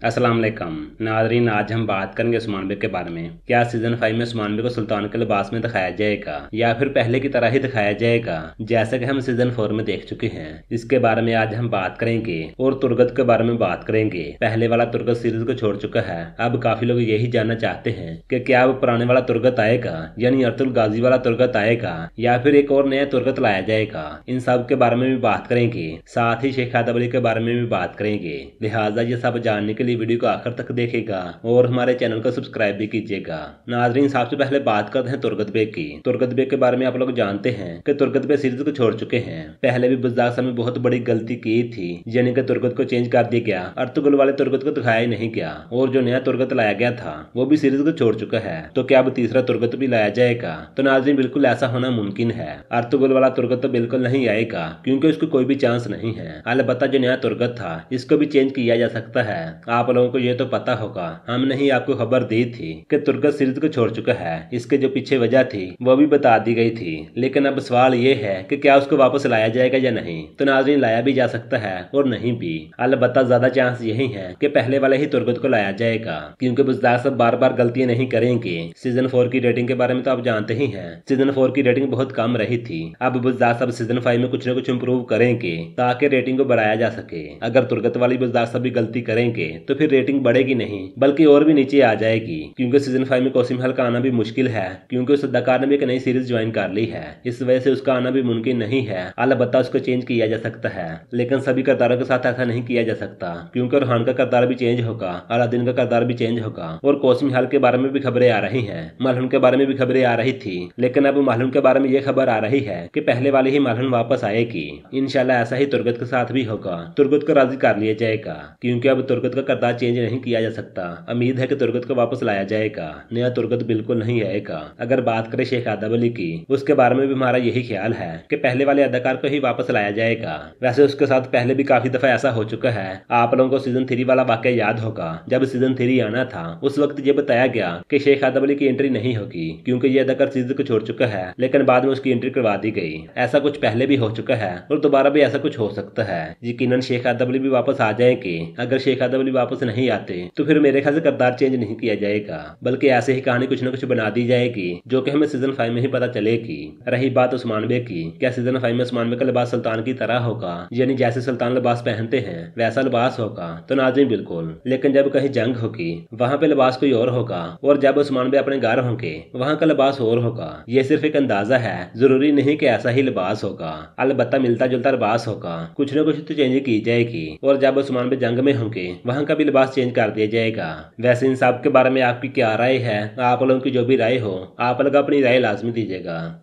अस्सलाम वालेकुम नाज़रीन, आज हम बात करेंगे उस्मान बेग के बारे में। क्या सीजन 5 में उस्मान बेग को सुल्तान के लिबास में दिखाया जाएगा या फिर पहले की तरह ही दिखाया जाएगा जैसा कि हम सीजन 4 में देख चुके हैं। इसके बारे में आज हम बात करेंगे और तुर्गत के बारे में बात करेंगे। पहले वाला तुर्गत सीरीज को छोड़ चुका है। अब काफी लोग यही जानना चाहते हैं कि क्या अब पुराने वाला तुर्गत आएगा, यानी अर्तुल गाजी वाला तुर्गत आएगा या फिर एक और नया तुर्गत लाया जाएगा। इन सब के बारे में भी बात करेंगे, साथ ही शेख आदम अली के बारे में भी बात करेंगे। लिहाजा ये सब जानने के लिए वीडियो को आखिर तक देखेगा और हमारे चैनल को सब्सक्राइब भी कीजिएगा। नाजरीन, सबसे पहले बात करते हैं तुर्गत बेग की। तुर्गत बेग के बारे में आप लोग जानते हैं कि तुर्गत बेग सीरीज को छोड़ चुके हैं। पहले भी बुज़दार साहब ने बहुत बड़ी गलती की थी, यानी कि तुर्गत को चेंज कर दिया गया, अर्तुगरुल वाले तुर्गत को दिखाया ही नहीं गया और जो नया तुर्गत लाया गया था वो भी सीरीज को छोड़ चुका है। तो क्या अब तीसरा तुर्गत भी लाया जाएगा? तो नाजरीन, बिल्कुल ऐसा होना मुमकिन है। अर्तुगरुल वाला तुर्गत तो बिल्कुल नहीं आएगा क्योंकि उसको कोई भी चांस नहीं है। अलबत्ता जो नया तुर्गत था इसको भी चेंज किया जा सकता है। आप लोगों को ये तो पता होगा, हमने ही आपको खबर दी थी कि तुर्गत सीरीज को छोड़ चुका है। इसके जो पीछे वजह थी वो भी बता दी गई थी, लेकिन अब सवाल ये है कि क्या उसको वापस लाया जाएगा या नहीं। तो नाज़रीन, लाया भी जा सकता है और नहीं भी। अलबत्ता ज्यादा चांस यही है कि पहले वाले ही तुर्गत को लाया जाएगा, क्योंकि बुज़दार साहब बार बार गलतियां नहीं करेंगे। सीजन 4 की रेटिंग के बारे में तो आप जानते ही हैं, सीजन 4 की रेटिंग बहुत कम रही थी। अब बुज़दार साहब सीजन 5 में कुछ न कुछ इम्प्रूव करेंगे ताकि रेटिंग को बढ़ाया जा सके। अगर तुर्गत वाली बुज़दार साहब भी गलती करेंगे तो फिर रेटिंग बढ़ेगी नहीं बल्कि और भी नीचे आ जाएगी, क्योंकि सीजन 5 में कौसिम हल का आना भी मुश्किल है, क्योंकि उस अदाकार ने भी एक नई सीरीज ज्वाइन कर ली है। इस वजह से उसका आना भी मुमकिन नहीं है। अलबत्ता उसको चेंज किया जा सकता है, लेकिन सभी किरदारों के साथ ऐसा नहीं किया जा सकता, क्योंकि रुहान का किरदार भी चेंज होगा, अलादीन का किरदार भी चेंज होगा और कौसिम हल के बारे में भी खबरें आ रही है। मालून के बारे में भी खबरें आ रही थी, लेकिन अब मालून के बारे में यह खबर आ रही है कि पहले वाली ही मालून वापस आएगी। इंशाल्लाह ऐसा ही तुर्गत के साथ भी होगा। तुर्गत को राजी कर लिया जाएगा, क्योंकि अब तुर्गत का किरदार चेंज नहीं किया जा सकता। उम्मीद है कि तुर्गत को वापस लाया जाएगा, नया तुर्गत बिल्कुल नहीं आएगा। अगर बात करें शेख आदम अली की, उसके बारे में भी हमारा यही ख्याल है कि पहले वाले अदाकार को ही वापस लाया जाएगा। वैसे उसके साथ पहले भी काफी दफा ऐसा हो चुका है। आप लोगों को सीजन 3 वाला वाकया याद होगा। जब सीजन 3 आना था उस वक्त ये बताया गया कि शेख आदम अली की एंट्री नहीं होगी, क्योंकि ये अदाकार सीजन को छोड़ चुका है, लेकिन बाद में उसकी एंट्री करवा दी गई। ऐसा कुछ पहले भी हो चुका है और दोबारा भी ऐसा कुछ हो सकता है। यकीनन शेख आदम अली भी वापस आ जाएंगे। अगर शेख आदम अली वापस नहीं आते तो फिर मेरे ख्याल से किरदार चेंज नहीं किया जाएगा, बल्कि ऐसे ही कहानी कुछ न कुछ बना दी जाएगी जो कि हमें सीजन 5 में ही पता चलेगी। रही बात उस्मान बेग की, क्या सीजन 5 में उस्मान बेग का लिबास सुल्तान की तरह होगा, यानी जैसे सुल्तान लिबास पहनते हैं वैसा लिबास होगा? तो नाज़रीन बिल्कुल, लेकिन जब कहीं जंग होगी वहाँ पे लिबास कोई और होगा और जब उस्मान बेग अपने घर होंगे वहाँ का लिबास और होगा। ये सिर्फ एक अंदाजा है, जरूरी नहीं कि ऐसा ही लिबास होगा। अलबत्ता मिलता जुलता लिबास होगा, कुछ न कुछ तो चेंज की जाएगी। और जब उस्मान बेग जंग में होंगे वहाँ का भी लिबास चेंज कर दिया जाएगा। वैसे इन सब के बारे में आपकी क्या राय है? आप लोगों की जो भी राय हो, आप लोग अपनी राय लाजमी दीजिएगा।